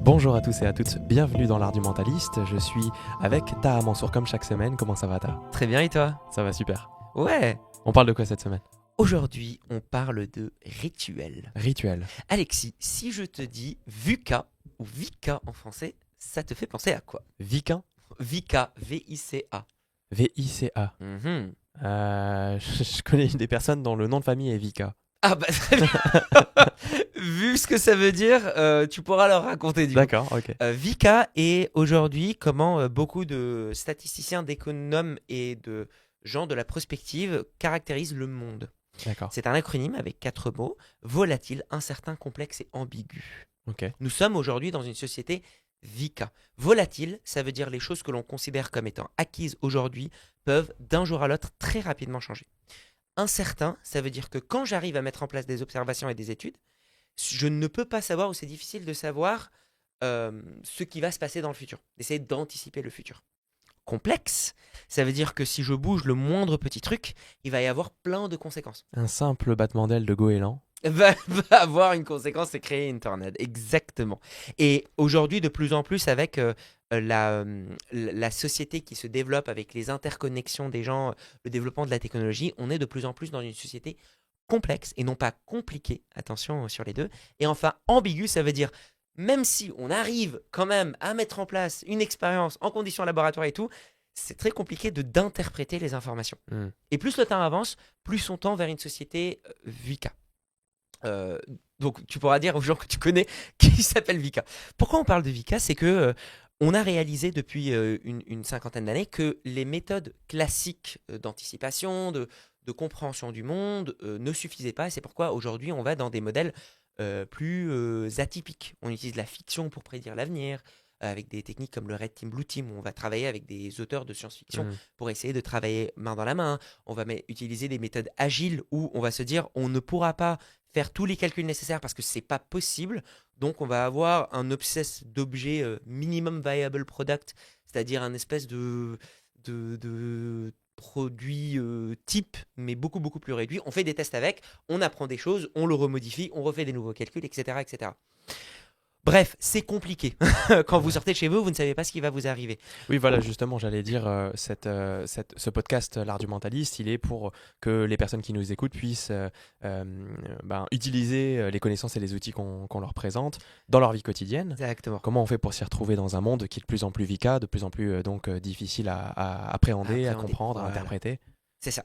Bonjour à tous et à toutes, bienvenue dans l'Art du Mentaliste. Je suis avec Taha Mansour comme chaque semaine. Comment ça va, Taha? Très bien, et toi? Ça va super. Ouais. On parle de quoi cette semaine? Aujourd'hui, on parle de rituel. Rituel. Alexis, si je te dis VUCA ou VICA en français, ça te fait penser à quoi? Vicain? VICA, V-I-C-A. V-I-C-A. Mhm. Je connais des personnes dont le nom de famille est Vika. Ah bah très bien. Vu ce que ça veut dire, tu pourras leur raconter du coup. D'accord, ok. VICA est aujourd'hui comment beaucoup de statisticiens, d'économes et de gens de la prospective caractérisent le monde. D'accord, C'est un acronyme avec 4 mots: volatile, incertain, complexe et ambigu. ok. Nous sommes aujourd'hui dans une société VICA. Volatile, ça veut dire les choses que l'on considère comme étant acquises aujourd'hui peuvent d'un jour à l'autre très rapidement changer. Incertain, ça veut dire que quand j'arrive à mettre en place des observations et des études, je ne peux pas savoir, ou c'est difficile de savoir ce qui va se passer dans le futur, d'essayer d'anticiper le futur. Complexe, ça veut dire que si je bouge le moindre petit truc, il va y avoir plein de conséquences. Un simple battement d'aile de goéland. Va avoir une conséquence et créer une tornade, exactement. Et aujourd'hui, de plus en plus, avec la société qui se développe, avec les interconnexions des gens, le développement de la technologie, on est de plus en plus dans une société complexe et non pas compliquée, attention sur les deux. Et enfin, ambigu, ça veut dire, même si on arrive quand même à mettre en place une expérience en conditions laboratoires et tout, c'est très compliqué d'interpréter les informations. Hmm. Et plus le temps avance, plus on tend vers une société VUCA. Euh, donc tu pourras dire aux gens que tu connais qui s'appelle Vika. Pourquoi on parle de Vika? C'est que on a réalisé depuis une cinquantaine d'années que les méthodes classiques d'anticipation, de compréhension du monde ne suffisaient pas. Et c'est pourquoi aujourd'hui on va dans des modèles plus atypiques. On utilise la fiction pour prédire l'avenir, avec des techniques comme le Red Team, Blue Team, où on va travailler avec des auteurs de science-fiction Hmm. pour essayer de travailler main dans la main. On va utiliser des méthodes agiles où on va se dire on ne pourra pas faire tous les calculs nécessaires parce que c'est pas possible. Donc on va avoir un obsess d'objet minimum viable product, c'est-à-dire un espèce de produit type, mais beaucoup beaucoup plus réduit. On fait des tests avec, on apprend des choses, on le remodifie, on refait des nouveaux calculs, etc. etc. Bref, c'est compliqué. Quand vous sortez de chez vous, vous ne savez pas ce qui va vous arriver. Oui, voilà, justement, j'allais dire, ce podcast, l'Art du Mentaliste, il est pour que les personnes qui nous écoutent puissent utiliser les connaissances et les outils qu'on leur présente dans leur vie quotidienne. Exactement. Comment on fait pour s'y retrouver dans un monde qui est de plus en plus VICA, de plus en plus difficile à appréhender, à comprendre, à Voilà. interpréter? C'est ça.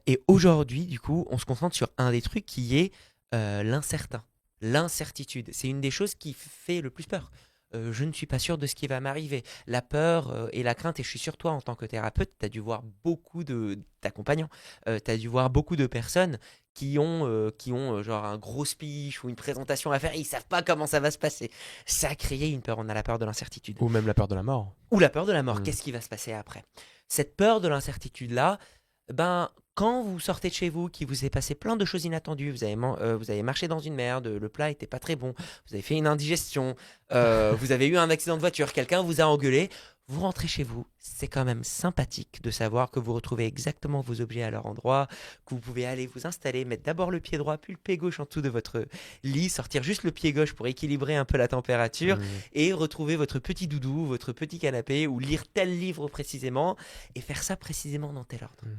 Et aujourd'hui, du coup, on se concentre sur un des trucs qui est l'incertain. L'incertitude, c'est une des choses qui fait le plus peur. Je ne suis pas sûr de ce qui va m'arriver. La peur et la crainte, et je suis sûr, toi, en tant que thérapeute, tu as dû voir beaucoup d'accompagnants, tu as dû voir beaucoup de personnes qui ont genre un gros speech ou une présentation à faire, et ils savent pas comment ça va se passer. Ça a créé une peur, on a la peur de l'incertitude. Ou même la peur de la mort. Ou la peur de la mort, Mm. qu'est-ce qui va se passer après? Cette peur de l'incertitude-là, ben, quand vous sortez de chez vous, qu'il vous est passé plein de choses inattendues, vous avez marché dans une merde, le plat était pas très bon, vous avez fait une indigestion, vous avez eu un accident de voiture, quelqu'un vous a engueulé, vous rentrez chez vous, c'est quand même sympathique de savoir que vous retrouvez exactement vos objets à leur endroit, que vous pouvez aller vous installer, mettre d'abord le pied droit, puis le pied gauche en dessous de votre lit, sortir juste le pied gauche pour équilibrer un peu la température, Mm. et retrouver votre petit doudou, votre petit canapé, ou lire tel livre précisément, et faire ça précisément dans tel ordre. Mm.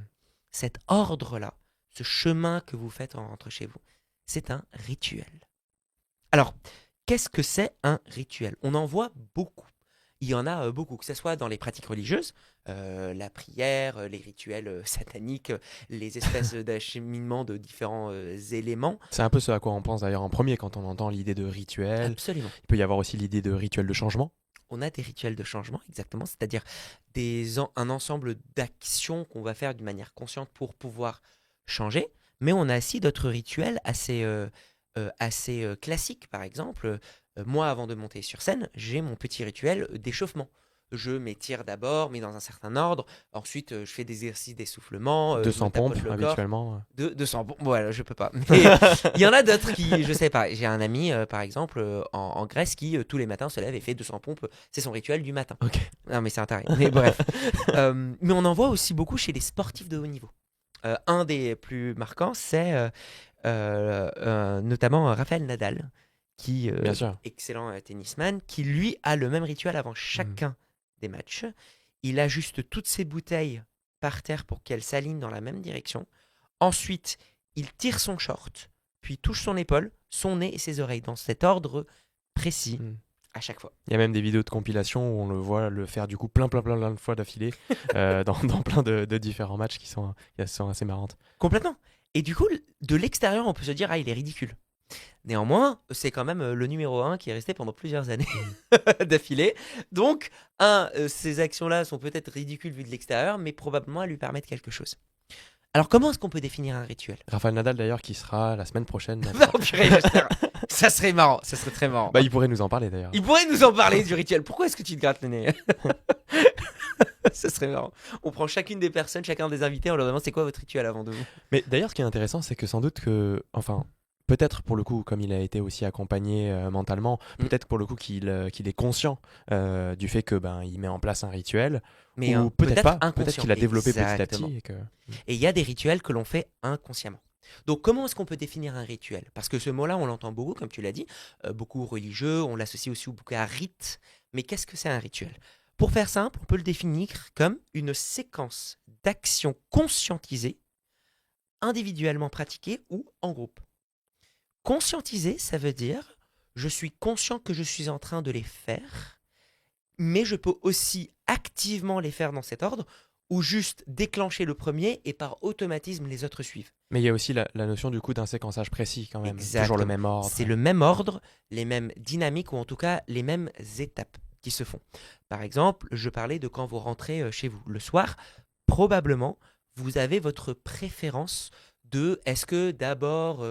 Cet ordre-là, ce chemin que vous faites en rentrant chez vous, c'est un rituel. Alors, qu'est-ce que c'est un rituel? On en voit beaucoup. Il y en a beaucoup, que ce soit dans les pratiques religieuses, la prière, les rituels sataniques, les espèces d'acheminement de différents éléments. C'est un peu ce à quoi on pense d'ailleurs en premier quand on entend l'idée de rituel. Absolument. Il peut y avoir aussi l'idée de rituel de changement. On a des rituels de changement, exactement, c'est-à-dire un ensemble d'actions qu'on va faire d'une manière consciente pour pouvoir changer, mais on a aussi d'autres rituels assez classiques. Par exemple, moi, avant de monter sur scène, j'ai mon petit rituel d'échauffement. Je m'étire d'abord, mais dans un certain ordre. Ensuite, je fais des exercices d'essoufflement. Je 200 me tapote pompes le corps. habituellement. 200 pompes, voilà, je peux pas. Mais il y en a d'autres qui, je sais pas. J'ai un ami, par exemple, en Grèce, qui tous les matins se lève et fait 200 pompes. C'est son rituel du matin. Ok. Non, mais c'est un taré. Mais bref. Mais on en voit aussi beaucoup chez les sportifs de haut niveau. Un des plus marquants, c'est notamment Raphaël Nadal, qui Bien sûr. excellent tennisman, qui lui a le même rituel avant chacun des matchs. Il ajuste toutes ses bouteilles par terre pour qu'elles s'alignent dans la même direction. Ensuite, il tire son short, puis touche son épaule, son nez et ses oreilles dans cet ordre précis Mm. à chaque fois. Il y a même des vidéos de compilation où on le voit le faire du coup plein de fois d'affilée dans plein de différents matchs qui sont assez marrantes. Complètement. Et du coup, de l'extérieur, on peut se dire, ah, il est ridicule. Néanmoins, c'est quand même le numéro 1 qui est resté pendant plusieurs années d'affilée. Donc, ces actions-là sont peut-être ridicules vues de l'extérieur, mais probablement elles lui permettent quelque chose. Alors, comment est-ce qu'on peut définir un rituel? Rafael Nadal d'ailleurs qui sera la semaine prochaine. Oh, purée, j'espère. Ça serait marrant, ça serait très marrant. Bah, il pourrait nous en parler d'ailleurs. Il pourrait nous en parler du rituel. Pourquoi est-ce que tu te grattes le nez? Ça serait marrant. On prend chacune des personnes, chacun des invités, on leur demande c'est quoi votre rituel avant de vous. Mais d'ailleurs, ce qui est intéressant, c'est que sans doute que, enfin, peut-être pour le coup, comme il a été aussi accompagné mentalement, peut-être pour le coup qu'il est conscient du fait que il met en place un rituel, Mais ou peut-être pas, peut-être inconscient. qu'il a développé petit à Exactement. petit. Et que... Et il y a des rituels que l'on fait inconsciemment. Donc comment est-ce qu'on peut définir un rituel? Parce que ce mot-là, on l'entend beaucoup, comme tu l'as dit, beaucoup religieux, on l'associe aussi beaucoup à rite. Mais qu'est-ce que c'est un rituel? Pour faire simple, on peut le définir comme une séquence d'actions conscientisées, individuellement pratiquées ou en groupe. Conscientiser, ça veut dire je suis conscient que je suis en train de les faire, mais je peux aussi activement les faire dans cet ordre ou juste déclencher le premier et par automatisme les autres suivent. Mais il y a aussi la notion du coup d'un séquençage précis quand même, toujours le Exactement. même ordre. C'est le même ordre, les mêmes dynamiques ou en tout cas les mêmes étapes qui se font. Par exemple, je parlais de quand vous rentrez chez vous le soir, probablement vous avez votre préférence de est-ce que d'abord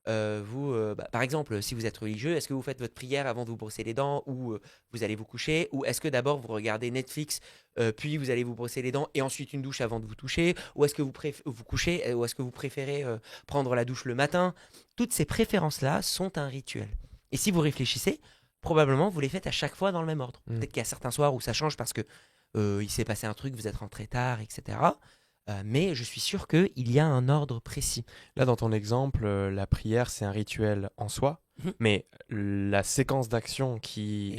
par exemple, si vous êtes religieux, est-ce que vous faites votre prière avant de vous brosser les dents ou vous allez vous coucher? Ou est-ce que d'abord vous regardez Netflix, puis vous allez vous brosser les dents et ensuite une douche avant de vous toucher? Ou est-ce que vous couchez? Ou est-ce que vous préférez prendre la douche le matin? Toutes ces préférences-là sont un rituel. Et si vous réfléchissez, probablement vous les faites à chaque fois dans le même ordre. Peut-être qu'il y a certains soirs où ça change parce que il s'est passé un truc, vous êtes rentré tard, etc. Mais je suis sûr qu'il y a un ordre précis. Là, dans ton exemple, la prière, c'est un rituel en soi, mais la séquence d'action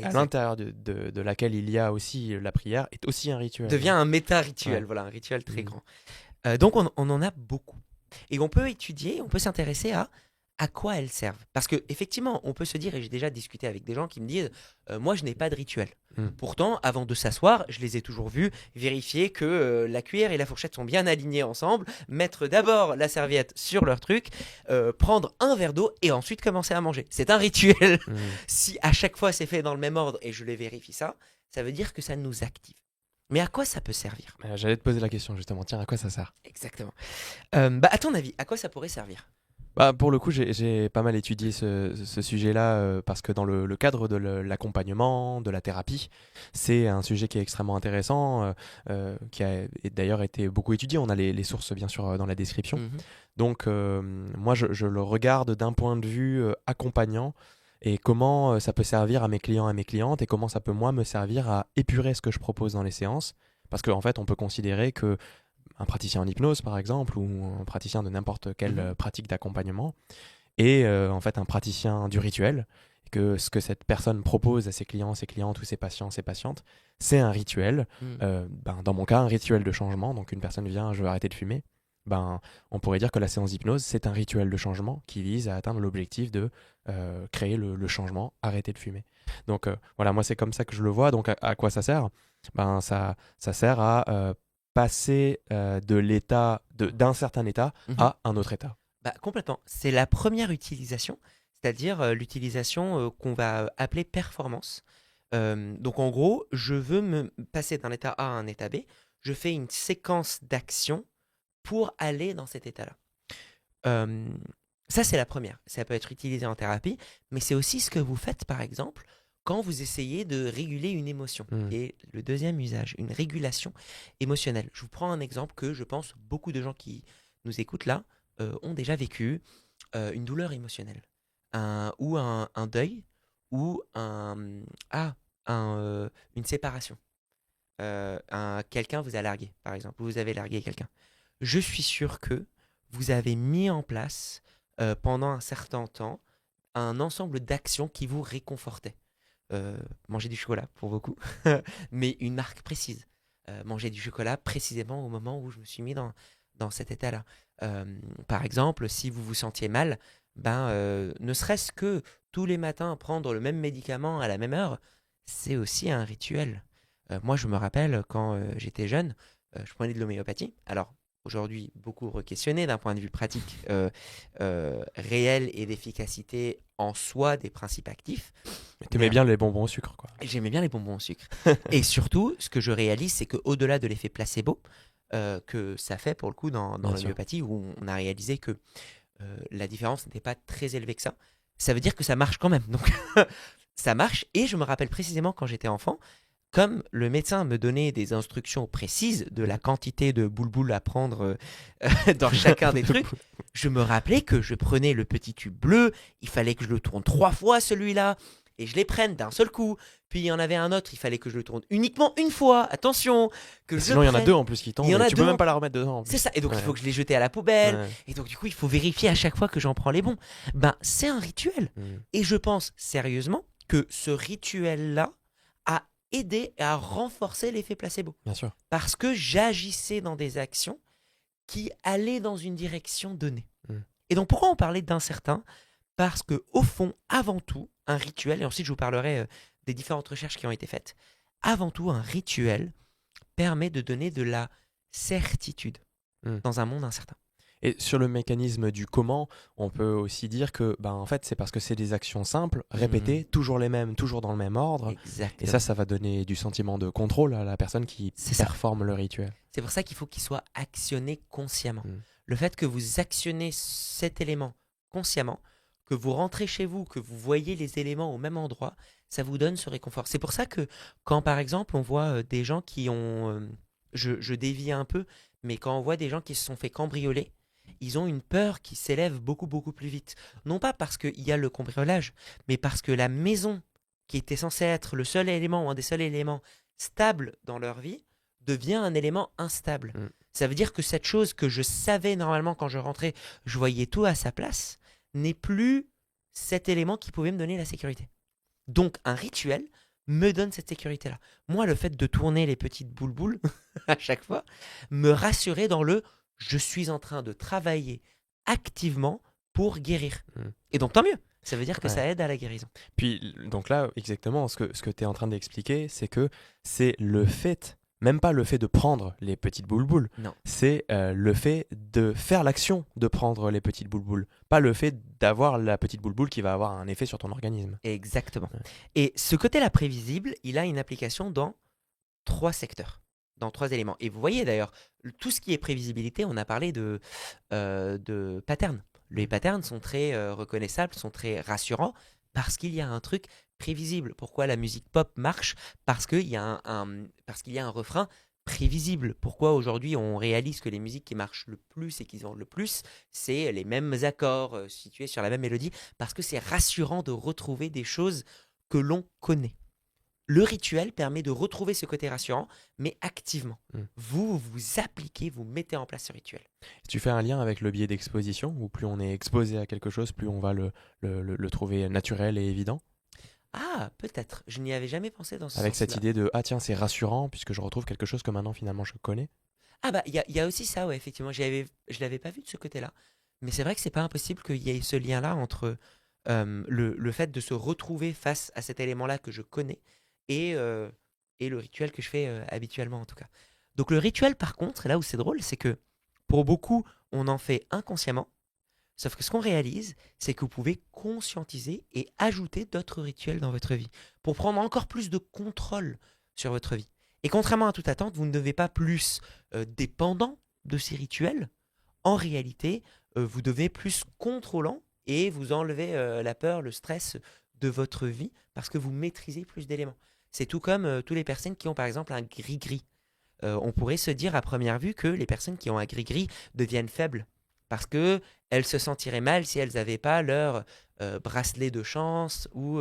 à l'intérieur de laquelle il y a aussi la prière est aussi un rituel. Devient un méta-rituel, voilà, un rituel très grand. Donc on en a beaucoup. Et on peut étudier, on peut s'intéresser à quoi elles servent. Parce qu'effectivement, on peut se dire, et j'ai déjà discuté avec des gens qui me disent, moi je n'ai pas de rituel. Pourtant, avant de s'asseoir, je les ai toujours vus vérifier que la cuillère et la fourchette sont bien alignées ensemble, mettre d'abord la serviette sur leur truc, prendre un verre d'eau et ensuite commencer à manger. C'est un rituel. Si à chaque fois c'est fait dans le même ordre et je les vérifie ça veut dire que ça nous active. Mais à quoi ça peut servir? J'allais te poser la question justement, tiens, à quoi ça sert? Exactement. À ton avis, à quoi ça pourrait servir? Pour le coup, j'ai pas mal étudié ce sujet-là parce que dans le cadre de l'accompagnement, de la thérapie, c'est un sujet qui est extrêmement intéressant, qui a d'ailleurs été beaucoup étudié. On a les sources bien sûr dans la description. Donc moi, je le regarde d'un point de vue accompagnant et comment ça peut servir à mes clients et à mes clientes et comment ça peut moi me servir à épurer ce que je propose dans les séances. Parce qu'en fait, on peut considérer que un praticien en hypnose par exemple ou un praticien de n'importe quelle pratique d'accompagnement et en fait un praticien du rituel, que ce que cette personne propose à ses clients, ses clientes ou ses patients, ses patientes, c'est un rituel. Dans mon cas, un rituel de changement. Donc une personne vient, je veux arrêter de fumer. On pourrait dire que la séance d'hypnose, c'est un rituel de changement qui vise à atteindre l'objectif de créer le changement, arrêter de fumer. Donc voilà, moi c'est comme ça que je le vois. Donc à quoi ça sert? Ça sert à passer de l'état d'un certain état à un autre état. Complètement. C'est la première utilisation, c'est-à-dire l'utilisation qu'on va appeler performance. Donc en gros, je veux me passer d'un état A à un état B. Je fais une séquence d'actions pour aller dans cet état-là. Ça, c'est la première. Ça peut être utilisé en thérapie, mais c'est aussi ce que vous faites, par exemple, quand vous essayez de réguler une émotion. Et le deuxième usage, une régulation émotionnelle. Je vous prends un exemple que je pense beaucoup de gens qui nous écoutent là ont déjà vécu, une douleur émotionnelle, ou un deuil, ou une séparation. Quelqu'un vous a largué, par exemple, vous avez largué quelqu'un. Je suis sûr que vous avez mis en place pendant un certain temps un ensemble d'actions qui vous réconfortaient. Manger du chocolat pour beaucoup, mais une marque précise. Manger du chocolat précisément au moment où je me suis mis dans cet état-là. Par exemple, si vous vous sentiez mal, ne serait-ce que tous les matins prendre le même médicament à la même heure, c'est aussi un rituel. Moi, je me rappelle quand j'étais jeune, je prenais de l'homéopathie. Alors, aujourd'hui, beaucoup re-questionné d'un point de vue pratique réel et d'efficacité en soi des principes actifs. T'aimais bien les bonbons au sucre, quoi. J'aimais bien les bonbons au sucre. Et surtout, ce que je réalise, c'est qu'au-delà de l'effet placebo que ça fait pour le coup dans Bien sûr. l'homéopathie, où on a réalisé que la différence n'était pas très élevée que ça veut dire que ça marche quand même. Donc, ça marche. Et je me rappelle précisément quand j'étais enfant, comme le médecin me donnait des instructions précises de la quantité de boule-boule à prendre dans chacun des trucs, je me rappelais que je prenais le petit tube bleu, il fallait que je le tourne 3 fois celui-là, et je les prenne d'un seul coup. Puis il y en avait un autre, il fallait que je le tourne uniquement une fois, attention, que je Sinon, il y en a prenne. deux en plus qui tombent. Il y en a Et tu peux deux même en pas la remettre dedans. En plus. C'est ça, et donc il Ouais. faut que je les jette à la poubelle, Ouais. et donc du coup il faut vérifier à chaque fois que j'en prends les bons. C'est un rituel. Mm. Et je pense sérieusement que ce rituel-là a aidé à renforcer l'effet placebo. Bien sûr. Parce que j'agissais dans des actions qui allaient dans une direction donnée. Mm. Et donc pourquoi on parlait d'incertain ? Parce que au fond, avant tout, un rituel, et ensuite je vous parlerai des différentes recherches qui ont été faites, avant tout, un rituel permet de donner de la certitude Mm. dans un monde incertain. Et sur le mécanisme du comment, on peut aussi dire que en fait, c'est parce que c'est des actions simples, répétées, toujours les mêmes, toujours dans le même ordre. Exactement. Et ça va donner du sentiment de contrôle à la personne qui C'est ça. performe le rituel. C'est pour ça qu'il faut qu'il soit actionné consciemment. Mm. Le fait que vous actionnez cet élément consciemment, que vous rentrez chez vous, que vous voyez les éléments au même endroit, ça vous donne ce réconfort. C'est pour ça que quand par exemple on voit des gens qui ont... je dévie un peu, mais quand on voit des gens qui se sont fait cambrioler, ils ont une peur qui s'élève beaucoup beaucoup plus vite. Non pas parce qu'il y a le cambriolage, mais parce que la maison qui était censée être le seul élément ou un des seuls éléments stables dans leur vie devient un élément instable. Mm. Ça veut dire que cette chose que je savais normalement quand je rentrais, je voyais tout à sa place, n'est plus cet élément qui pouvait me donner la sécurité. Donc un rituel me donne cette sécurité-là. Moi, le fait de tourner les petites boules à chaque fois, me rassurait dans le « je suis en train de travailler activement pour guérir Mm. ». Et donc tant mieux, ça veut dire que Ouais. ça aide à la guérison. Puis, donc là, exactement, ce que tu es en train d'expliquer, c'est que c'est le fait, même pas le fait de prendre les petites boules-boules, Non. c'est le fait de faire l'action de prendre les petites boules-boules, pas le fait d'avoir la petite boule-boule qui va avoir un effet sur ton organisme. Exactement. Ouais. Et ce côté-là prévisible, il a une application dans 3 secteurs, dans 3 éléments. Et vous voyez d'ailleurs, tout ce qui est prévisibilité, on a parlé de patterns. Les patterns sont très reconnaissables, sont très rassurants, parce qu'il y a un truc prévisible. Pourquoi la musique pop marche ? Parce qu'il y a parce qu'il y a un refrain prévisible. Pourquoi aujourd'hui on réalise que les musiques qui marchent le plus et qui vendent le plus, c'est les mêmes accords situés sur la même mélodie, parce que c'est rassurant de retrouver des choses que l'on connaît. Le rituel permet de retrouver ce côté rassurant, mais activement. Mm. Vous appliquez, vous mettez en place ce rituel. Tu fais un lien avec le biais d'exposition, où plus on est exposé à quelque chose, plus on va le trouver naturel et évident, Ah, peut-être. Je n'y avais jamais pensé dans ce avec sens-là. cette idée de « Ah tiens, c'est rassurant, puisque je retrouve quelque chose que maintenant finalement je connais ». Ah il y a aussi ça, ouais, effectivement. Je l'avais pas vu de ce côté-là. Mais c'est vrai que c'est pas impossible qu'il y ait ce lien-là entre le fait de se retrouver face à cet élément-là que je connais et le rituel que je fais habituellement, en tout cas. Donc le rituel, par contre, là où c'est drôle, c'est que pour beaucoup, on en fait inconsciemment. Sauf que ce qu'on réalise, c'est que vous pouvez conscientiser et ajouter d'autres rituels dans votre vie pour prendre encore plus de contrôle sur votre vie. Et contrairement à toute attente, vous ne devez pas plus dépendant de ces rituels. En réalité, vous devez plus contrôlant et vous enlevez la peur, le stress de votre vie parce que vous maîtrisez plus d'éléments. C'est tout comme toutes les personnes qui ont par exemple un gris-gris. On pourrait se dire à première vue que les personnes qui ont un gris-gris deviennent faibles parce qu'elles se sentiraient mal si elles n'avaient pas leur bracelet de chance ou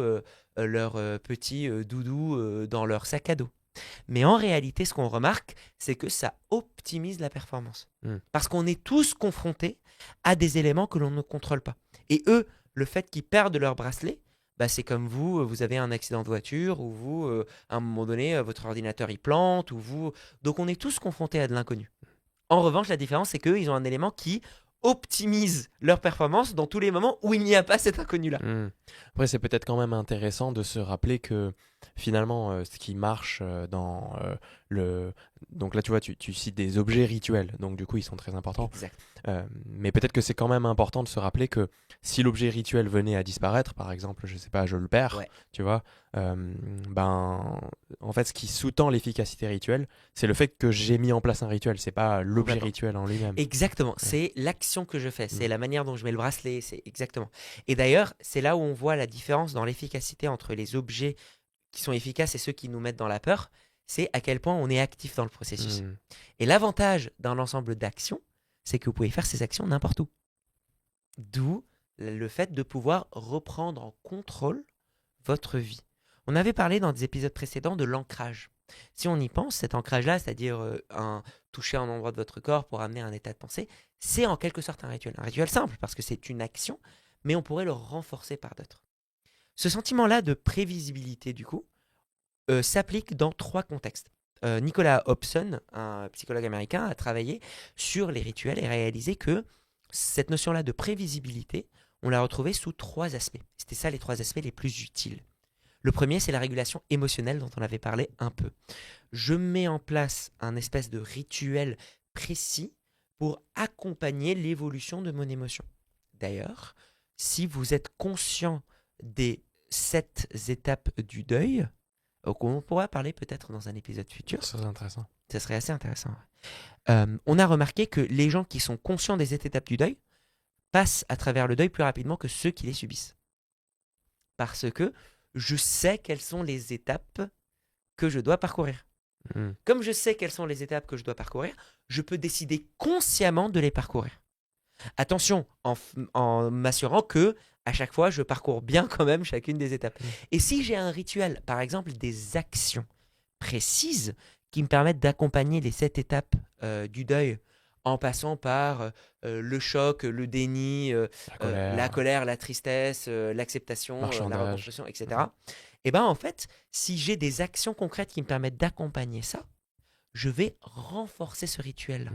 leur petit doudou dans leur sac à dos. Mais en réalité, ce qu'on remarque, c'est que ça optimise la performance. Mm. Parce qu'on est tous confrontés à des éléments que l'on ne contrôle pas. Et eux le fait qu'ils perdent leur bracelet, bah, c'est comme vous, vous avez un accident de voiture, ou vous, à un moment donné, votre ordinateur il plante, ou vous. Donc on est tous confrontés à de l'inconnu. En revanche, la différence, c'est qu'eux, ils ont un élément qui optimise leur performance dans tous les moments où il n'y a pas cet inconnu-là. Après, c'est peut-être quand même intéressant de se rappeler que finalement, ce qui marche le... Donc là, tu vois, tu cites des objets rituels, donc du coup, ils sont très importants. Exact. Mais peut-être que c'est quand même important de se rappeler que si l'objet rituel venait à disparaître, par exemple, je sais pas, je le perds, Ouais. tu vois, ben, en fait, ce qui sous-tend l'efficacité rituelle, c'est le fait que j'ai mis en place un rituel, c'est pas l'objet Complètement. rituel en lui-même. Exactement, c'est l'action que je fais, c'est Mm. la manière dont je mets le bracelet, c'est exactement. Et d'ailleurs, c'est là où on voit la différence dans l'efficacité entre les objets qui sont efficaces et ceux qui nous mettent dans la peur, c'est à quel point on est actif dans le processus. Mm. Et l'avantage d'un ensemble d'actions, c'est que vous pouvez faire ces actions n'importe où. D'où le fait de pouvoir reprendre en contrôle votre vie. On avait parlé dans des épisodes précédents de l'ancrage. Si on y pense, cet ancrage-là, c'est-à-dire toucher un endroit de votre corps pour amener un état de pensée, c'est en quelque sorte un rituel. Un rituel simple parce que c'est une action, mais on pourrait le renforcer par d'autres. Ce sentiment-là de prévisibilité, du coup, s'applique dans 3 contextes. Nicolas Hobson, un psychologue américain, a travaillé sur les rituels et réalisé que cette notion-là de prévisibilité, on l'a retrouvée sous 3 aspects. C'était ça les 3 aspects les plus utiles. Le premier, c'est la régulation émotionnelle dont on avait parlé un peu. Je mets en place un espèce de rituel précis pour accompagner l'évolution de mon émotion. D'ailleurs, si vous êtes conscient des 7 étapes du deuil, on pourra parler peut-être dans un épisode futur, C'est intéressant. ça serait assez intéressant. On a remarqué que les gens qui sont conscients des 7 étapes du deuil passent à travers le deuil plus rapidement que ceux qui les subissent. Parce que je sais quelles sont les étapes que je dois parcourir. Mm. Comme je sais quelles sont les étapes que je dois parcourir, je peux décider consciemment de les parcourir. Attention, en m'assurant que à chaque fois, je parcours bien quand même chacune des étapes. Et si j'ai un rituel, par exemple des actions précises qui me permettent d'accompagner les 7 étapes du deuil en passant par le choc, le déni, la colère, la tristesse, l'acceptation, la Marchandage. reconstruction, etc. Et bien en fait, si j'ai des actions concrètes qui me permettent d'accompagner ça, je vais renforcer ce rituel.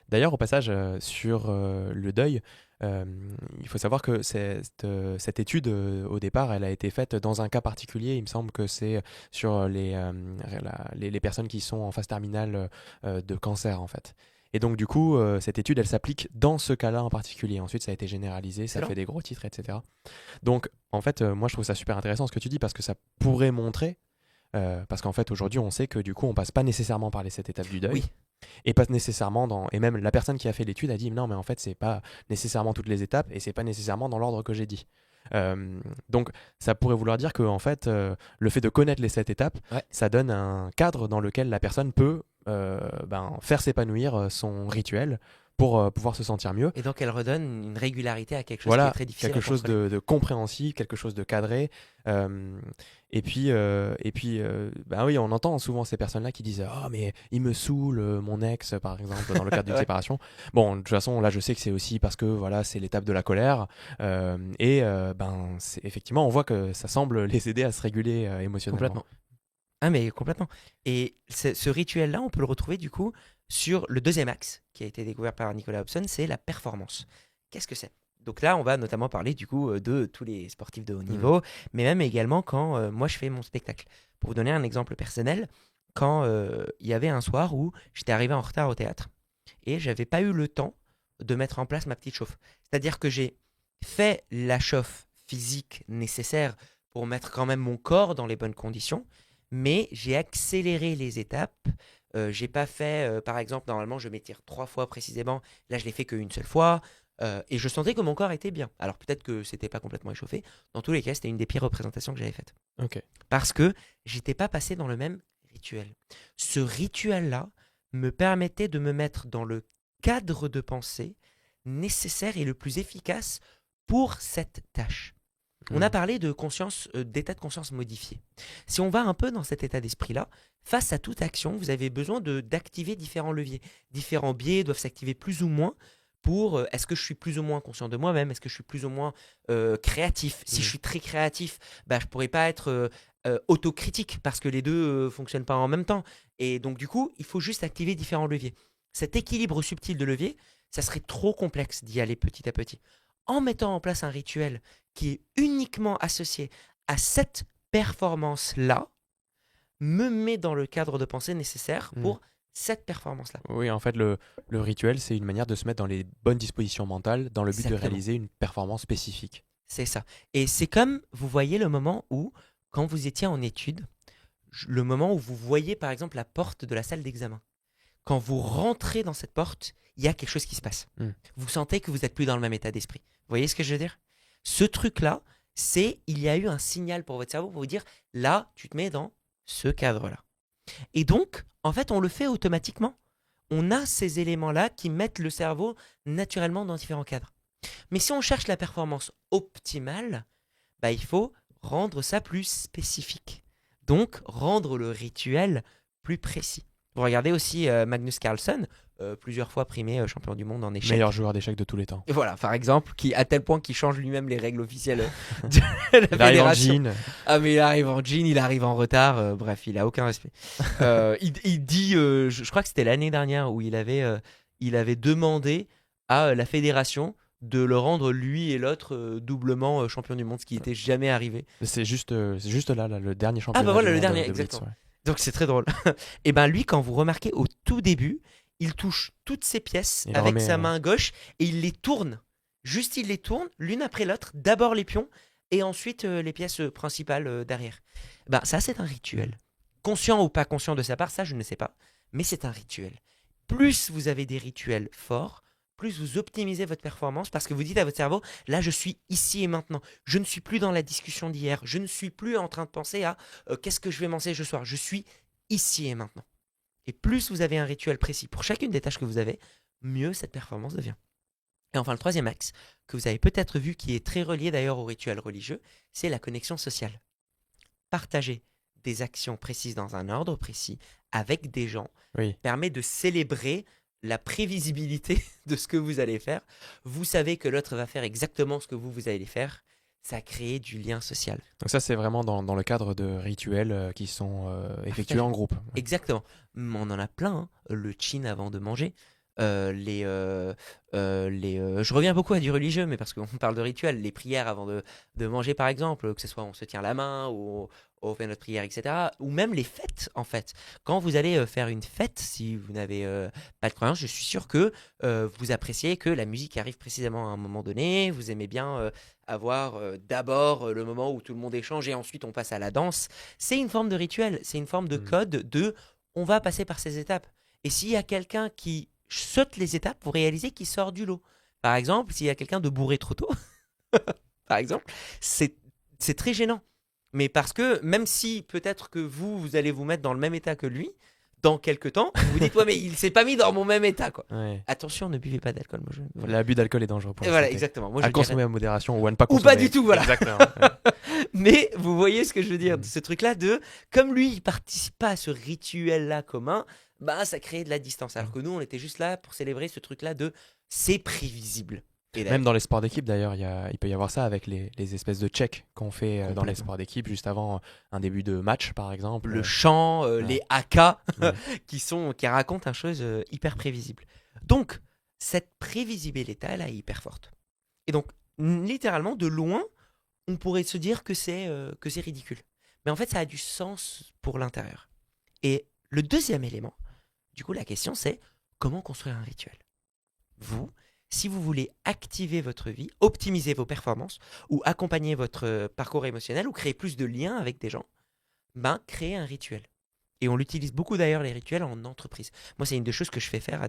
D'ailleurs, au passage, sur le deuil, il faut savoir que cette étude, au départ, elle a été faite dans un cas particulier. Il me semble que c'est sur les personnes qui sont en phase terminale de cancer, en fait. Et donc, du coup, cette étude, elle s'applique dans ce cas-là en particulier. Ensuite, ça a été généralisé, ça Excellent. fait des gros titres, etc. Donc, en fait, moi, je trouve ça super intéressant ce que tu dis parce que ça pourrait montrer, parce qu'en fait, aujourd'hui, on sait que du coup, on passe pas nécessairement par les 7 étapes du deuil. Oui. Et pas nécessairement dans. Et même la personne qui a fait l'étude a dit non, mais en fait, c'est pas nécessairement toutes les étapes et c'est pas nécessairement dans l'ordre que j'ai dit. Donc, ça pourrait vouloir dire que en fait, le fait de connaître les 7 étapes, Ouais. ça donne un cadre dans lequel la personne peut faire s'épanouir son rituel pour pouvoir se sentir mieux. Et donc elle redonne une régularité à quelque chose Voilà, qui est très difficile quelque à chose contrôler. de compréhensible, quelque chose de cadré. Et puis, bah oui, on entend souvent ces personnes-là qui disent oh mais il me saoule mon ex par exemple dans le cadre d'une Ouais. séparation. Bon, de toute façon là je sais que c'est aussi parce que voilà c'est l'étape de la colère effectivement on voit que ça semble les aider à se réguler émotionnellement. Complètement. Ah mais complètement. Et ce rituel-là, on peut le retrouver du coup sur le deuxième axe qui a été découvert par Nicolas Hobson, c'est la performance. Qu'est-ce que c'est? Donc là, on va notamment parler du coup de tous les sportifs de haut niveau, mais même également quand moi je fais mon spectacle. Pour vous donner un exemple personnel, quand il y avait un soir où j'étais arrivé en retard au théâtre et j'avais pas eu le temps de mettre en place ma petite chauffe. C'est-à-dire que j'ai fait la chauffe physique nécessaire pour mettre quand même mon corps dans les bonnes conditions, mais j'ai accéléré les étapes. J'ai pas fait, par exemple, normalement je m'étire 3 fois précisément, là je l'ai fait qu'une seule fois, et je sentais que mon corps était bien. Alors peut-être que c'était pas complètement échauffé, dans tous les cas c'était une des pires représentations que j'avais faites. Ok. Parce que j'étais pas passé dans le même rituel. Ce rituel-là me permettait de me mettre dans le cadre de pensée nécessaire et le plus efficace pour cette tâche. On a parlé de conscience, d'état de conscience modifié. Si on va un peu dans cet état d'esprit-là, face à toute action, vous avez besoin d'activer différents leviers. Différents biais doivent s'activer plus ou moins pour est-ce que je suis plus ou moins conscient de moi-même, est-ce que je suis plus ou moins créatif. Si je suis très créatif, bah, je pourrais pas être autocritique parce que les deux fonctionnent pas en même temps. Et donc du coup, il faut juste activer différents leviers. Cet équilibre subtil de leviers, ça serait trop complexe d'y aller petit à petit. En mettant en place un rituel qui est uniquement associé à cette performance-là, me met dans le cadre de pensée nécessaire pour cette performance-là. Oui, en fait, le rituel, c'est une manière de se mettre dans les bonnes dispositions mentales dans le but de Exactement. réaliser une performance spécifique. C'est ça. Et c'est comme, vous voyez le moment où, quand vous étiez en études, le moment où vous voyez par exemple la porte de la salle d'examen. Quand vous rentrez dans cette porte, il y a quelque chose qui se passe. Vous sentez que vous n'êtes plus dans le même état d'esprit. Vous voyez ce que je veux dire? Ce truc-là, il y a eu un signal pour votre cerveau pour vous dire, là, tu te mets dans ce cadre-là. Et donc, en fait, on le fait automatiquement. On a ces éléments-là qui mettent le cerveau naturellement dans différents cadres. Mais si on cherche la performance optimale, bah, il faut rendre ça plus spécifique. Donc, rendre le rituel plus précis. Vous regardez aussi Magnus Carlsen, plusieurs fois primé champion du monde en échecs. Meilleur joueur d'échecs de tous les temps. Et voilà, par exemple, qui à tel point qu'il change lui-même les règles officielles de la Il arrive en fédération. jean. Ah mais il arrive en jean, il arrive en retard, bref, il a aucun respect. Il dit, je crois que c'était l'année dernière où il avait demandé à la fédération de le rendre lui et l'autre doublement champion du monde, ce qui n'était jamais arrivé. C'est juste là, le dernier championnat. Ah bah voilà, du le monde dernier, de Blitz, exactement. ouais. Donc c'est très drôle. Et ben lui, quand vous remarquez au tout début, il touche toutes ses pièces Il avec remet, sa main gauche et il les tourne. Juste, il les tourne l'une après l'autre. D'abord les pions et ensuite les pièces principales derrière. Ben ça, c'est un rituel. Conscient ou pas conscient de sa part, ça je ne sais pas. Mais c'est un rituel. Plus vous avez des rituels forts, plus vous optimisez votre performance parce que vous dites à votre cerveau, là je suis ici et maintenant. Je ne suis plus dans la discussion d'hier. Je ne suis plus en train de penser à qu'est-ce que je vais manger ce soir. Je suis ici et maintenant. Et plus vous avez un rituel précis pour chacune des tâches que vous avez, mieux cette performance devient. Et enfin, le troisième axe, que vous avez peut-être vu, qui est très relié d'ailleurs au rituel religieux, c'est la connexion sociale. Partager des actions précises dans un ordre précis avec des gens permet de célébrer la prévisibilité de ce que vous allez faire. Vous savez que l'autre va faire exactement ce que vous allez faire. Ça crée du lien social. Donc ça, c'est vraiment dans le cadre de rituels qui sont effectués en groupe. Exactement. On en a plein. Hein. Le chin avant de manger. Je reviens beaucoup à du religieux, mais parce qu'on parle de rituels. Les prières avant de manger, par exemple, que ce soit on se tient la main ou on fait notre prière, etc. Ou même les fêtes, en fait. Quand vous allez faire une fête, si vous n'avez pas de croyance, je suis sûr que vous appréciez que la musique arrive précisément à un moment donné. Vous aimez bien avoir d'abord le moment où tout le monde échange et ensuite on passe à la danse. C'est une forme de rituel, c'est une forme de code de on va passer par ces étapes. Et s'il y a quelqu'un qui saute les étapes, vous réalisez qu'il sort du lot. Par exemple, s'il y a quelqu'un de bourré trop tôt, par exemple, c'est très gênant. Mais parce que même si peut-être que vous allez vous mettre dans le même état que lui, dans quelques temps, vous vous dites ouais mais il s'est pas mis dans mon même état quoi. Ouais. Attention, ne buvez pas d'alcool. Voilà. L'abus d'alcool est dangereux pour Et la voilà, santé. exactement. Moi, À je consommer dirais... à modération ou à ne pas Ou consommer. pas du tout, voilà. Exactement. Ouais. Mais vous voyez ce que je veux dire, ce truc-là de, comme lui, il participe pas à ce rituel-là commun, bah ça crée de la distance. Alors que nous, on était juste là pour célébrer ce truc-là de, c'est prévisible. Et Même dans les sports d'équipe d'ailleurs, il peut y avoir ça avec les espèces de checks qu'on fait dans les sports d'équipe juste avant un début de match par exemple. Le chant, les AK qui racontent une chose hyper prévisible. Donc, cette prévisibilité, elle est hyper forte. Et donc, littéralement, de loin, on pourrait se dire que c'est ridicule. Mais en fait, ça a du sens pour l'intérieur. Et le deuxième élément, du coup, la question c'est comment construire un rituel. Vous, si vous voulez activer votre vie, optimiser vos performances ou accompagner votre parcours émotionnel ou créer plus de liens avec des gens, ben, créez un rituel. Et on l'utilise beaucoup d'ailleurs, les rituels, en entreprise. Moi, c'est une des choses que je fais faire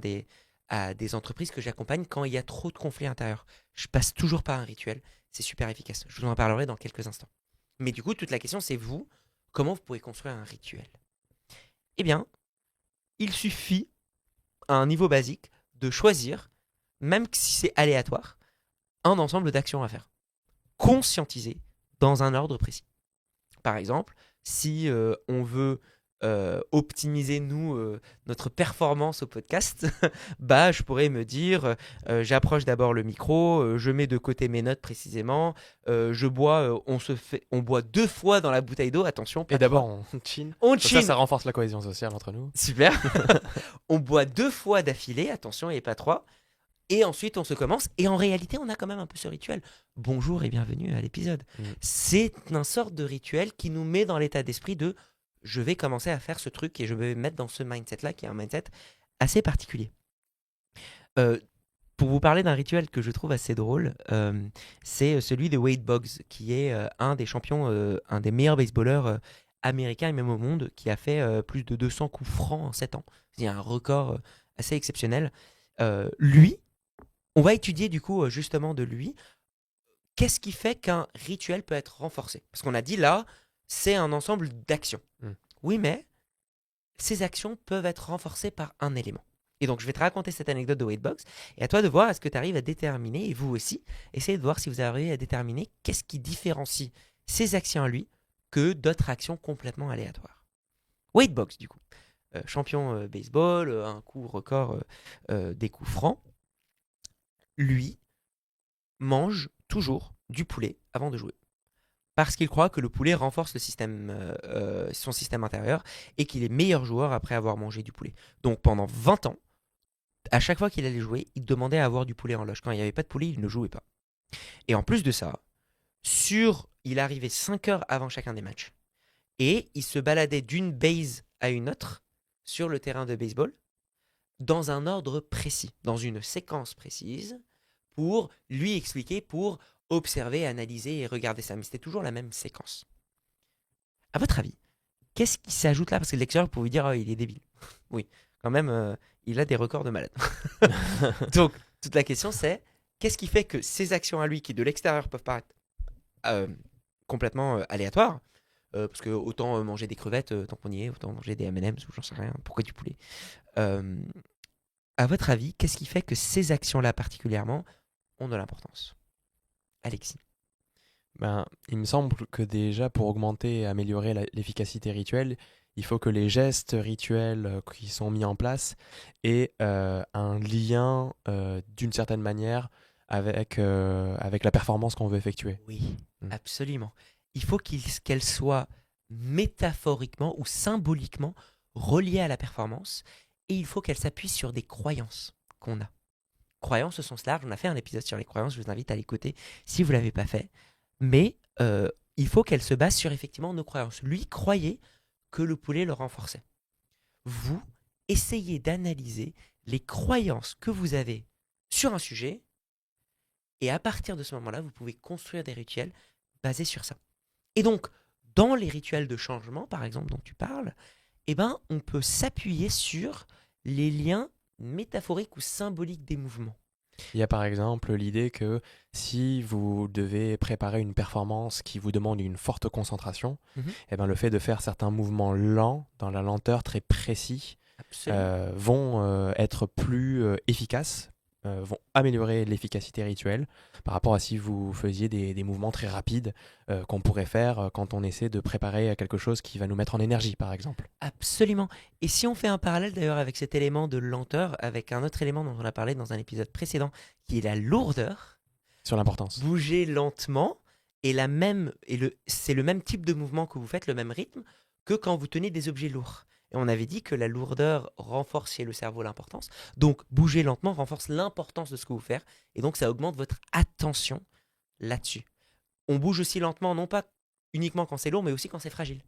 à des entreprises que j'accompagne quand il y a trop de conflits intérieurs. Je passe toujours par un rituel. C'est super efficace. Je vous en parlerai dans quelques instants. Mais du coup, toute la question, c'est vous, comment vous pouvez construire un rituel? Eh bien, il suffit, à un niveau basique, de choisir, même si c'est aléatoire, un ensemble d'actions à faire. Conscientiser dans un ordre précis. Par exemple, si on veut optimiser notre performance au podcast, bah je pourrais me dire j'approche d'abord le micro, je mets de côté mes notes précisément, je bois, on boit 2 fois dans la bouteille d'eau, attention. Et d'abord, on chin. On Ça, chin. ça renforce la cohésion sociale entre nous. Super. On boit 2 fois d'affilée, attention, et pas 3. Et ensuite, on se commence. Et en réalité, on a quand même un peu ce rituel. Bonjour et bienvenue à l'épisode. C'est une sorte de rituel qui nous met dans l'état d'esprit de je vais commencer à faire ce truc et je vais me mettre dans ce mindset-là, qui est un mindset assez particulier. Pour vous parler d'un rituel que je trouve assez drôle, c'est celui de Wade Boggs, qui est un des champions, un des meilleurs baseballeurs américains et même au monde, qui a fait plus de 200 coups francs en 7 ans. C'est un record assez exceptionnel. Lui, on va étudier du coup justement de lui, qu'est-ce qui fait qu'un rituel peut être renforcé? Parce qu'on a dit là, c'est un ensemble d'actions. Oui, mais ces actions peuvent être renforcées par un élément. Et donc, je vais te raconter cette anecdote de Wade Boggs, et à toi de voir est-ce que tu arrives à déterminer, et vous aussi, essayez de voir si vous arrivez à déterminer qu'est-ce qui différencie ces actions à lui que d'autres actions complètement aléatoires. Wade Boggs, du coup, champion baseball, un coup record des coups francs, lui mange toujours du poulet avant de jouer. Parce qu'il croit que le poulet renforce le son système intérieur et qu'il est meilleur joueur après avoir mangé du poulet. Donc pendant 20 ans, à chaque fois qu'il allait jouer, il demandait à avoir du poulet en loge. Quand il n'y avait pas de poulet, il ne jouait pas. Et en plus de ça, il arrivait 5 heures avant chacun des matchs. Et il se baladait d'une base à une autre sur le terrain de baseball dans un ordre précis, dans une séquence précise, pour lui expliquer, pour observer, analyser et regarder ça. Mais c'était toujours la même séquence. À votre avis, qu'est-ce qui s'ajoute là? Parce que le lecteur pour vous dire, oh, il est débile. Oui, quand même, il a des records de malade. Donc, toute la question c'est, qu'est-ce qui fait que ces actions à lui, qui de l'extérieur peuvent paraître complètement aléatoires, parce que autant manger des crevettes tant qu'on y est, autant manger des M&M's ou j'en sais rien, pourquoi du poulet? À votre avis, qu'est-ce qui fait que ces actions-là particulièrement ont de l'importance? Alexis. Il me semble que déjà pour augmenter et améliorer l'efficacité rituelle, il faut que les gestes rituels qui sont mis en place aient un lien d'une certaine manière avec la performance qu'on veut effectuer. Oui, absolument. Il faut qu'elle soit métaphoriquement ou symboliquement reliée à la performance et il faut qu'elle s'appuie sur des croyances qu'on a. Croyances au sens large, on a fait un épisode sur les croyances, je vous invite à l'écouter si vous ne l'avez pas fait. Mais il faut qu'elle se base sur effectivement nos croyances. Lui croyait que le poulet le renforçait. Vous, essayez d'analyser les croyances que vous avez sur un sujet et à partir de ce moment-là, vous pouvez construire des rituels basés sur ça. Et donc, dans les rituels de changement, par exemple, dont tu parles, on peut s'appuyer sur les liens métaphoriques ou symboliques des mouvements. Il y a par exemple l'idée que si vous devez préparer une performance qui vous demande une forte concentration, le fait de faire certains mouvements lents, dans la lenteur très précis, vont être plus efficaces, vont améliorer l'efficacité rituelle par rapport à si vous faisiez des mouvements très rapides qu'on pourrait faire quand on essaie de préparer quelque chose qui va nous mettre en énergie, par exemple. Absolument. Et si on fait un parallèle d'ailleurs avec cet élément de lenteur, avec un autre élément dont on a parlé dans un épisode précédent, qui est la lourdeur. Sur l'importance. Bouger lentement, c'est le même type de mouvement que vous faites, le même rythme, que quand vous tenez des objets lourds. Et on avait dit que la lourdeur renforce chez le cerveau l'importance. Donc, bouger lentement renforce l'importance de ce que vous faites. Et donc, ça augmente votre attention là-dessus. On bouge aussi lentement, non pas uniquement quand c'est lourd, mais aussi quand c'est fragile.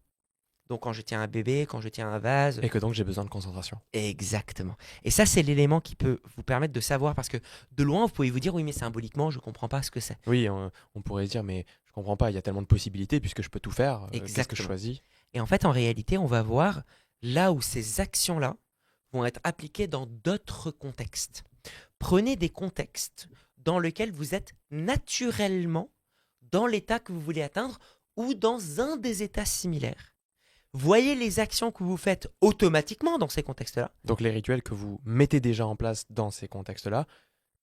Donc, quand je tiens un bébé, quand je tiens un vase. Et que donc, j'ai besoin de concentration. Exactement. Et ça, c'est l'élément qui peut vous permettre de savoir. Parce que de loin, vous pouvez vous dire, oui, mais symboliquement, je ne comprends pas ce que c'est. Oui, on pourrait se dire, mais je ne comprends pas, il y a tellement de possibilités puisque je peux tout faire. Qu'est-ce que je choisis? Et en fait, en réalité, on va voir là où ces actions-là vont être appliquées dans d'autres contextes. Prenez des contextes dans lesquels vous êtes naturellement dans l'état que vous voulez atteindre ou dans un des états similaires. Voyez les actions que vous faites automatiquement dans ces contextes-là. Donc les rituels que vous mettez déjà en place dans ces contextes-là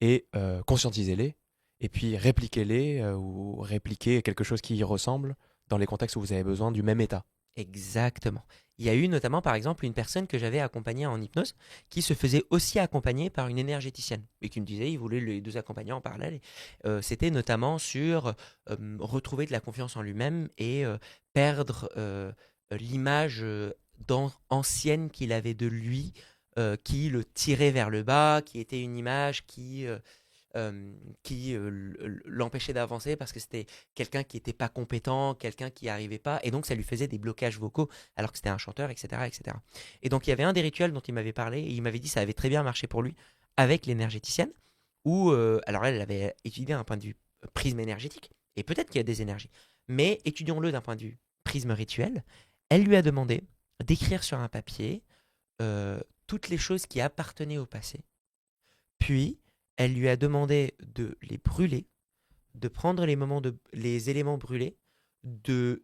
et conscientisez-les et puis répliquez-les ou répliquez quelque chose qui y ressemble dans les contextes où vous avez besoin du même état. Exactement. Il y a eu notamment, par exemple, une personne que j'avais accompagnée en hypnose qui se faisait aussi accompagner par une énergéticienne et qui me disait il voulait les deux accompagner en parallèle. C'était notamment sur retrouver de la confiance en lui-même et perdre l'image ancienne qu'il avait de lui, qui le tirait vers le bas, qui était une image qui l'empêchait d'avancer parce que c'était quelqu'un qui n'était pas compétent, quelqu'un qui n'y arrivait pas, et donc ça lui faisait des blocages vocaux alors que c'était un chanteur, etc., etc. Et donc il y avait un des rituels dont il m'avait parlé, et il m'avait dit que ça avait très bien marché pour lui avec l'énergéticienne, où, alors elle avait étudié un point de vue prisme énergétique, et peut-être qu'il y a des énergies, mais étudions-le d'un point de vue prisme rituel. Elle lui a demandé d'écrire sur un papier toutes les choses qui appartenaient au passé, puis elle lui a demandé de les brûler, de prendre les éléments brûlés, de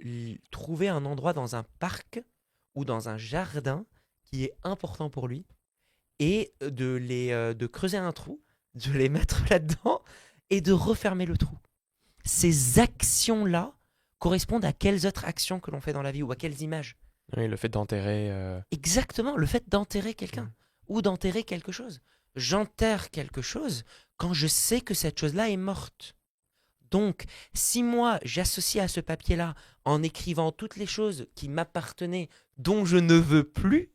trouver un endroit dans un parc ou dans un jardin qui est important pour lui et de creuser un trou, de les mettre là-dedans et de refermer le trou. Ces actions-là correspondent à quelles autres actions que l'on fait dans la vie ou à quelles images? Oui, le fait d'enterrer. Exactement, le fait d'enterrer quelqu'un ou d'enterrer quelque chose. J'enterre quelque chose quand je sais que cette chose-là est morte. Donc, si moi j'associe à ce papier-là en écrivant toutes les choses qui m'appartenaient, dont je ne veux plus,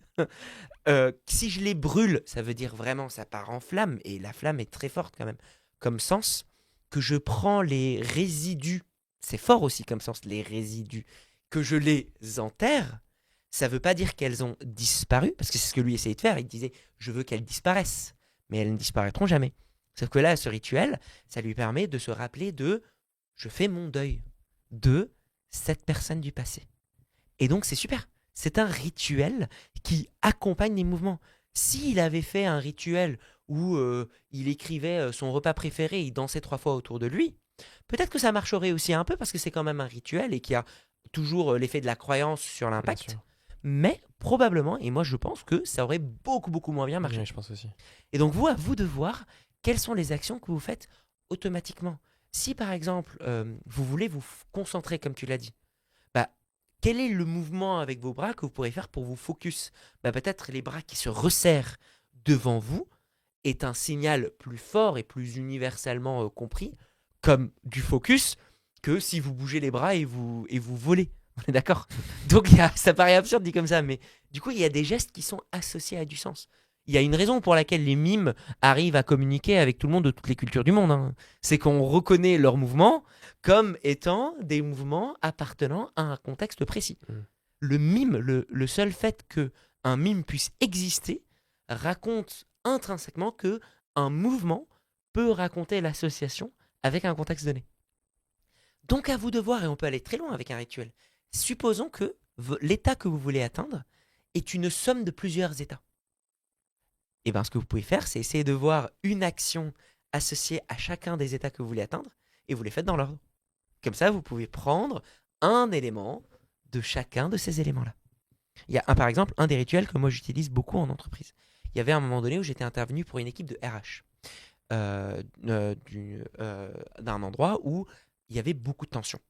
si je les brûle, ça veut dire vraiment ça part en flamme, et la flamme est très forte quand même, comme sens, que je prends les résidus, c'est fort aussi comme sens, les résidus, que je les enterre, ça ne veut pas dire qu'elles ont disparu, parce que c'est ce que lui essayait de faire, il disait je veux qu'elles disparaissent, mais elles ne disparaîtront jamais. Sauf que là, ce rituel, ça lui permet de se rappeler de je fais mon deuil de cette personne du passé. Et donc c'est super. C'est un rituel qui accompagne les mouvements. S'il avait fait un rituel où il écrivait son repas préféré, il dansait 3 fois autour de lui, peut-être que ça marcherait aussi un peu parce que c'est quand même un rituel et qu'il y a toujours l'effet de la croyance sur l'impact. Mais probablement, et moi je pense que ça aurait beaucoup beaucoup moins bien marché. Oui, je pense aussi. Et donc à vous de voir quelles sont les actions que vous faites automatiquement. Si par exemple vous voulez vous concentrer comme tu l'as dit, bah, quel est le mouvement avec vos bras que vous pourrez faire pour vous focus? Peut-être les bras qui se resserrent devant vous est un signal plus fort et plus universellement compris comme du focus que si vous bougez les bras et vous volez. On est d'accord? Donc ça paraît absurde dit comme ça, mais du coup il y a des gestes qui sont associés à du sens. Il y a une raison pour laquelle les mimes arrivent à communiquer avec tout le monde de toutes les cultures du monde, hein. C'est qu'on reconnaît leurs mouvements comme étant des mouvements appartenant à un contexte précis. Le mime, le seul fait qu'un mime puisse exister, raconte intrinsèquement que un mouvement peut raconter l'association avec un contexte donné. Donc à vous de voir, et on peut aller très loin avec un rituel. Supposons que l'état que vous voulez atteindre est une somme de plusieurs états. Et bien ce que vous pouvez faire, c'est essayer de voir une action associée à chacun des états que vous voulez atteindre, et vous les faites dans l'ordre. Comme ça, vous pouvez prendre un élément de chacun de ces éléments-là. Il y a par exemple un des rituels que moi j'utilise beaucoup en entreprise. Il y avait un moment donné où j'étais intervenu pour une équipe de RH d'un endroit où il y avait beaucoup de tension.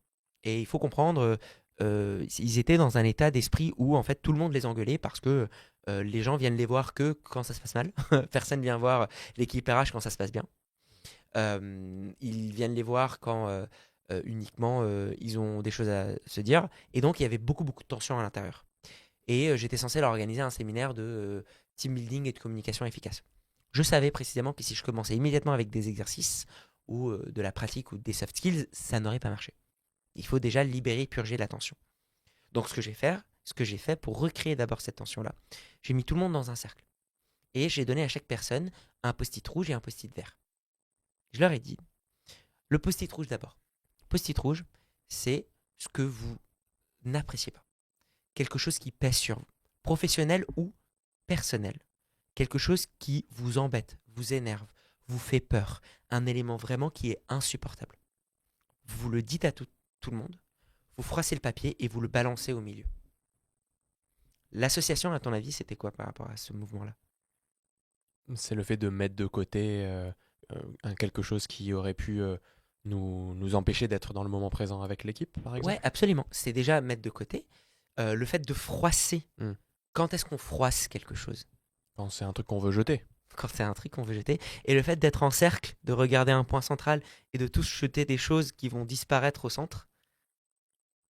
Et il faut comprendre, ils étaient dans un état d'esprit où en fait tout le monde les engueulait parce que les gens viennent les voir que quand ça se passe mal. Personne vient voir l'équipe RH quand ça se passe bien. Ils viennent les voir quand uniquement ils ont des choses à se dire. Et donc il y avait beaucoup beaucoup de tension à l'intérieur. Et j'étais censé leur organiser un séminaire de team building et de communication efficace. Je savais précisément que si je commençais immédiatement avec des exercices ou de la pratique ou des soft skills, ça n'aurait pas marché. Il faut déjà libérer, purger la tension. Donc ce que j'ai fait pour recréer d'abord cette tension-là, j'ai mis tout le monde dans un cercle. Et j'ai donné à chaque personne un post-it rouge et un post-it vert. Je leur ai dit, le post-it rouge d'abord. Post-it rouge, c'est ce que vous n'appréciez pas. Quelque chose qui pèse sur vous, professionnel ou personnel. Quelque chose qui vous embête, vous énerve, vous fait peur. Un élément vraiment qui est insupportable. Vous le dites à tout le monde, vous froissez le papier et vous le balancez au milieu. L'association, à ton avis, c'était quoi par rapport à ce mouvement-là? C'est le fait de mettre de côté quelque chose qui aurait pu nous empêcher d'être dans le moment présent avec l'équipe, par exemple. Ouais, absolument. C'est déjà mettre de côté. Le fait de froisser Quand est-ce qu'on froisse quelque chose? Quand c'est un truc qu'on veut jeter. Quand c'est un truc qu'on veut jeter. Et le fait d'être en cercle, de regarder un point central et de tous jeter des choses qui vont disparaître au centre.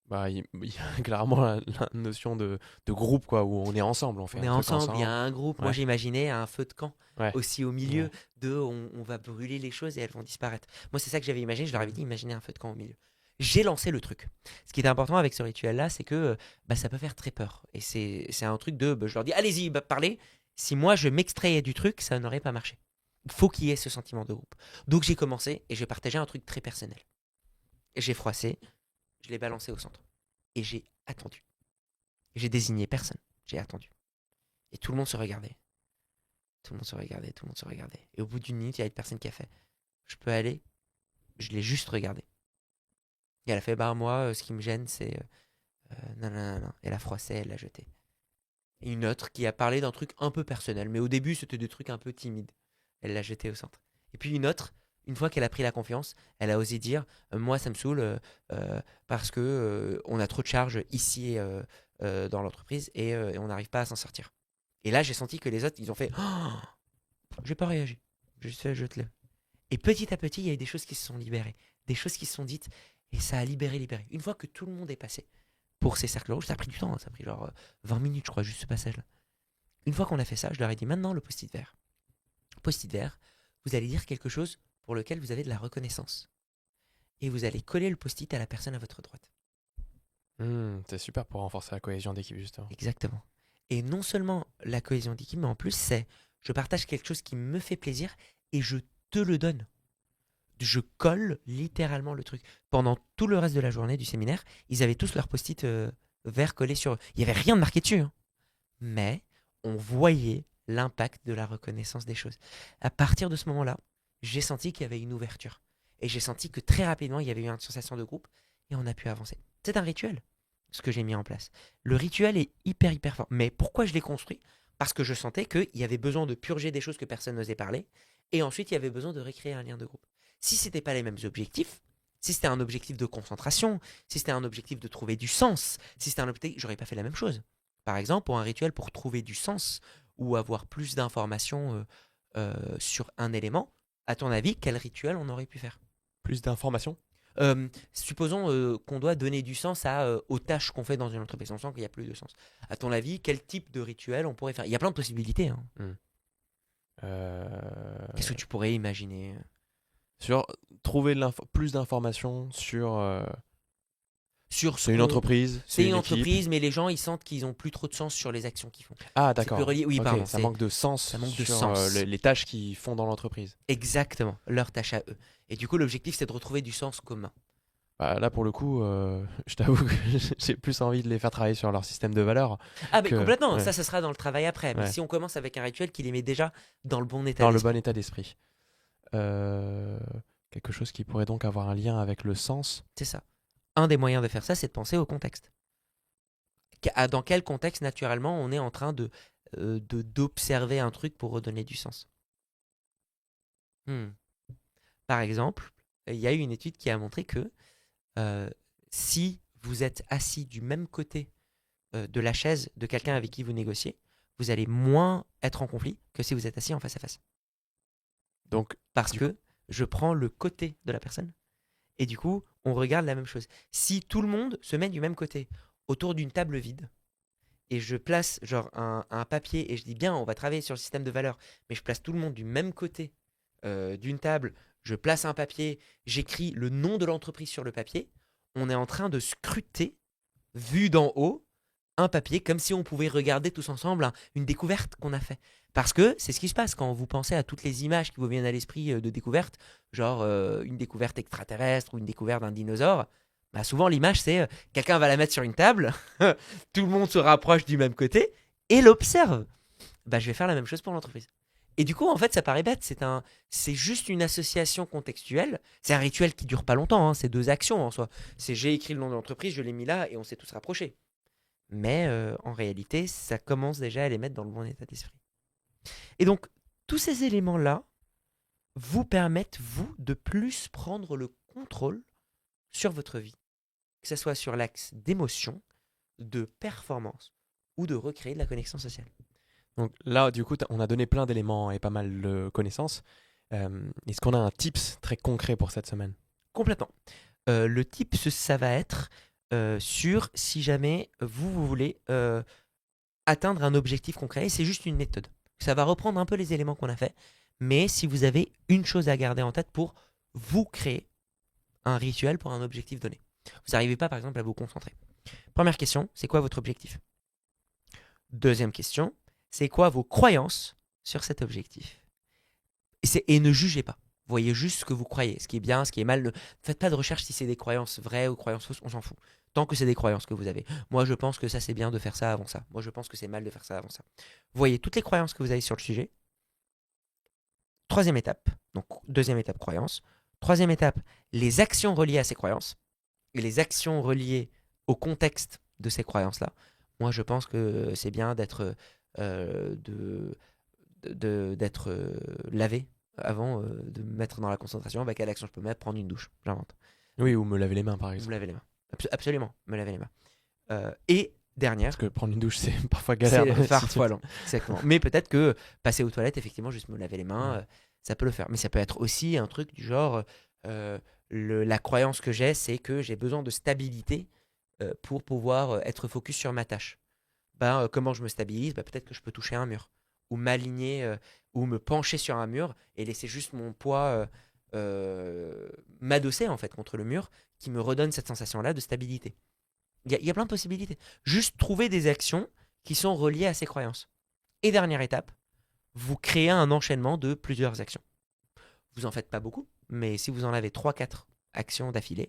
Bah, il y a clairement la notion de groupe, quoi, où on est ensemble, on fait On un est truc ensemble, il y a ensemble. un groupe. Moi, Ouais, j'imaginais un feu de camp ouais, aussi au milieu ouais. on va brûler les choses et elles vont disparaître. Moi, c'est ça que j'avais imaginé. Je leur avais Mm. dit, imaginez un feu de camp au milieu. J'ai lancé le truc. Ce qui est important avec ce rituel-là, c'est que bah, ça peut faire très peur. Et c'est un truc de. Bah, je leur dis, allez-y, bah, parlez. Si moi, je m'extrayais du truc, ça n'aurait pas marché. Il faut qu'il y ait ce sentiment de groupe. Donc, j'ai commencé et j'ai partagé un truc très personnel. Et j'ai froissé, je l'ai balancé au centre. Et j'ai attendu. J'ai désigné personne. J'ai attendu. Et tout le monde se regardait. Tout le monde se regardait, tout le monde se regardait. Et au bout d'une minute, il y a une personne qui a fait je peux aller. Je l'ai juste regardé. Et elle a fait bah, moi, ce qui me gêne, c'est. Non, non, non, non. Elle a froissé, elle l'a jeté. Et une autre qui a parlé d'un truc un peu personnel. Mais au début, c'était des trucs un peu timides. Elle l'a jeté au centre. Et puis une autre, une fois qu'elle a pris la confiance, elle a osé dire moi, ça me saoule parce que on a trop de charges ici dans l'entreprise et on n'arrive pas à s'en sortir. Et là, j'ai senti que les autres, ils ont fait j'ai pas réagi. Juste fait, je te lève. Et petit à petit, il y a eu des choses qui se sont libérées, des choses qui se sont dites, et ça a libéré. Une fois que tout le monde est passé pour ces cercles rouges, ça a pris du temps, hein, ça a pris genre 20 minutes, je crois, juste ce passage-là. Une fois qu'on a fait ça, je leur ai dit maintenant le post-it vert. Post-it vert, vous allez dire quelque chose pour lequel vous avez de la reconnaissance. Et vous allez coller le post-it à la personne à votre droite. C'est super pour renforcer la cohésion d'équipe, justement. Exactement. Et non seulement la cohésion d'équipe, mais en plus, c'est je partage quelque chose qui me fait plaisir et je te le donne. Je colle littéralement le truc. Pendant tout le reste de la journée du séminaire, ils avaient tous leur post-it vert collé sur eux. Il n'y avait rien de marqué dessus. Hein. Mais on voyait l'impact de la reconnaissance des choses. À partir de ce moment-là, j'ai senti qu'il y avait une ouverture. Et j'ai senti que très rapidement, il y avait eu une sensation de groupe et on a pu avancer. C'est un rituel, ce que j'ai mis en place. Le rituel est hyper fort. Mais pourquoi je l'ai construit? Parce que je sentais qu'il y avait besoin de purger des choses que personne n'osait parler. Et ensuite, il y avait besoin de recréer un lien de groupe. Si ce n'était pas les mêmes objectifs, si c'était un objectif de concentration, si c'était un objectif de trouver du sens, si c'était un objectif, j'aurais pas fait la même chose. Par exemple, pour un rituel pour trouver du sens ou avoir plus d'informations sur un élément, à ton avis, quel rituel on aurait pu faire? Plus d'informations? Supposons qu'on doit donner du sens aux tâches qu'on fait dans une entreprise. On sent qu'il n'y a plus de sens. À ton avis, quel type de rituel on pourrait faire? Il y a plein de possibilités. Hein. Qu'est-ce que tu pourrais imaginer? Sur trouver plus d'informations sur. Sur ce C'est une qu'on- entreprise, C'est c'est une une équipe. entreprise, mais les gens, ils sentent qu'ils ont plus trop de sens sur les actions qu'ils font. Ah, C'est plus d'accord. relié. Oui, Ok, pardon. ça manque de sens ça manque de sur sens. les tâches qu'ils font dans l'entreprise. Exactement, leur tâche à eux. Et du coup, l'objectif, c'est de retrouver du sens commun. Bah, là, pour le coup, je t'avoue que j'ai plus envie de les faire travailler sur leur système de valeurs Ah, mais que complètement, ouais, ça sera dans le travail après. Mais ouais, si on commence avec un rituel qui les met déjà dans le bon état dans le d'esprit. bon état d'esprit. Euh, Quelque chose qui pourrait donc avoir un lien avec le sens. C'est ça. Un des moyens de faire ça, c'est de penser au contexte. Dans quel contexte, naturellement, on est en train d'observer un truc pour redonner du sens. Hmm. Par exemple, il y a eu une étude qui a montré que si vous êtes assis du même côté de la chaise de quelqu'un avec qui vous négociez, vous allez moins être en conflit que si vous êtes assis en face à face. Donc, Parce que je prends le côté de la personne et du coup, on regarde la même chose. Si tout le monde se met du même côté autour d'une table vide et je place genre un papier et je dis bien, on va travailler sur le système de valeurs, mais je place tout le monde du même côté d'une table, je place un papier, j'écris le nom de l'entreprise sur le papier, on est en train de scruter, vu d'en haut, un papier comme si on pouvait regarder tous ensemble une découverte qu'on a fait. Parce que c'est ce qui se passe quand vous pensez à toutes les images qui vous viennent à l'esprit de découverte, genre une découverte extraterrestre ou une découverte d'un dinosaure. Bah souvent l'image c'est quelqu'un va la mettre sur une table, tout le monde se rapproche du même côté et l'observe. Bah je vais faire la même chose pour l'entreprise. Et du coup en fait ça paraît bête, c'est juste une association contextuelle. C'est un rituel qui dure pas longtemps, hein, c'est 2 actions en soi. C'est j'ai écrit le nom de l'entreprise, je l'ai mis là et on s'est tous rapprochés. Mais en réalité, ça commence déjà à les mettre dans le bon état d'esprit. Et donc, tous ces éléments-là vous permettent, vous, de plus prendre le contrôle sur votre vie. Que ce soit sur l'axe d'émotion, de performance ou de recréer de la connexion sociale. Donc là, du coup, on a donné plein d'éléments et pas mal de connaissances. Est-ce qu'on a un tips très concret pour cette semaine? Complètement. Le tips, ça va être sur si jamais vous voulez atteindre un objectif concret. Et c'est juste une méthode. Ça va reprendre un peu les éléments qu'on a fait. Mais si vous avez une chose à garder en tête pour vous créer un rituel pour un objectif donné. Vous n'arrivez pas, par exemple, à vous concentrer. Première question, c'est quoi votre objectif? Deuxième question, c'est quoi vos croyances sur cet objectif? Et ne jugez pas. Voyez juste ce que vous croyez, ce qui est bien, ce qui est mal. Ne faites pas de recherche si c'est des croyances vraies ou croyances fausses, on s'en fout. Tant que c'est des croyances que vous avez. Moi, je pense que ça, c'est bien de faire ça avant ça. Moi, je pense que c'est mal de faire ça avant ça. Voyez toutes les croyances que vous avez sur le sujet. Troisième étape, donc deuxième étape, croyances. Troisième étape, les actions reliées à ces croyances et les actions reliées au contexte de ces croyances-là. Moi, je pense que c'est bien d'être lavé avant de me mettre dans la concentration. Bah, quelle action je peux mettre? Prendre une douche, j'invente. Oui, ou me laver les mains, par Me exemple. laver les mains. Absolument, me laver les mains. Et dernière, Parce que prendre une douche, c'est parfois galère. c'est parfois long. Exactement. Mais peut-être que passer aux toilettes, effectivement, juste me laver les mains, ça peut le faire. Mais ça peut être aussi un truc du genre, la croyance que j'ai, c'est que j'ai besoin de stabilité pour pouvoir être focus sur ma tâche. Comment je me stabilise? Peut-être que je peux toucher un mur ou m'aligner ou me pencher sur un mur et laisser juste mon poids m'adosser en fait contre le mur qui me redonne cette sensation-là de stabilité. Il y a plein de possibilités. Juste trouver des actions qui sont reliées à ces croyances. Et dernière étape, vous créez un enchaînement de plusieurs actions. Vous en faites pas beaucoup, mais si vous en avez 3-4 actions d'affilée,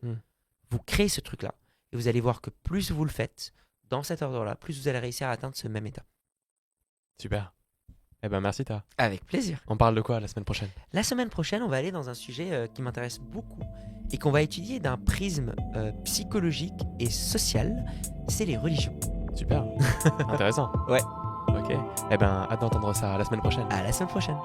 vous créez ce truc-là. Et vous allez voir que plus vous le faites dans cet ordre-là, plus vous allez réussir à atteindre ce même état. Super. Eh ben merci, Ta. Avec plaisir. On parle de quoi la semaine prochaine? La semaine prochaine, on va aller dans un sujet qui m'intéresse beaucoup et qu'on va étudier d'un prisme psychologique et social, c'est les religions. Super. Intéressant. Ouais. Ok. Eh ben, hâte d'entendre ça la semaine prochaine. À la semaine prochaine.